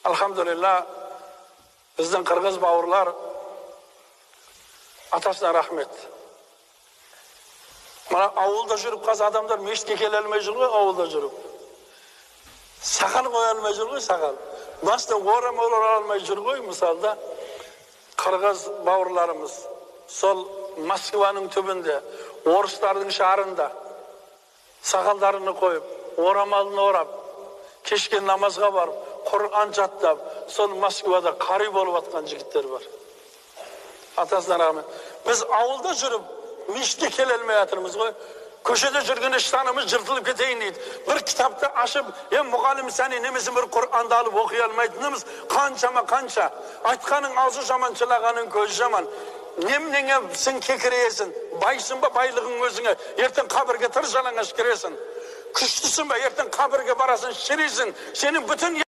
Alhamdulillah, bizden Kırgız bavurlar atasına rahmet. Mana avulda жүріп, қазір адамдар мешітке келе алмай жүр ғой, авулда жүріп. Сақал қоя алмай жүр ғой, сақал. Баста орам алмай жүр ғой, мысалда. Қырғыз бауырларымыз сол Москваның түбінде, орыстардың шарында сақалдарını қойып, орамалын орап, кешке намазға барып, Құран жаттап, сол Москвада қари болып атқан жігіттер бар. Атасына рахмет. Біз ауылда жүріп, мешітке келе алмай жатырмыз ғой. Көшеде жүргенде штанымыз жыртылып кетейін дейді. Bir kitapta ашып, мұғалім сәне немесе бір Құранды алып оқи алмайтынымыз қанша. Айтқаның аузы жаман, чылағаның көзі жаман. Немнеңе сен кекіресің, байсың ба байлығың өзіңе, ертең қабірге тыр жалаңаш кіресің. Күштісің ба, ертең қабірге барасың, шіресің. Сенің бүтін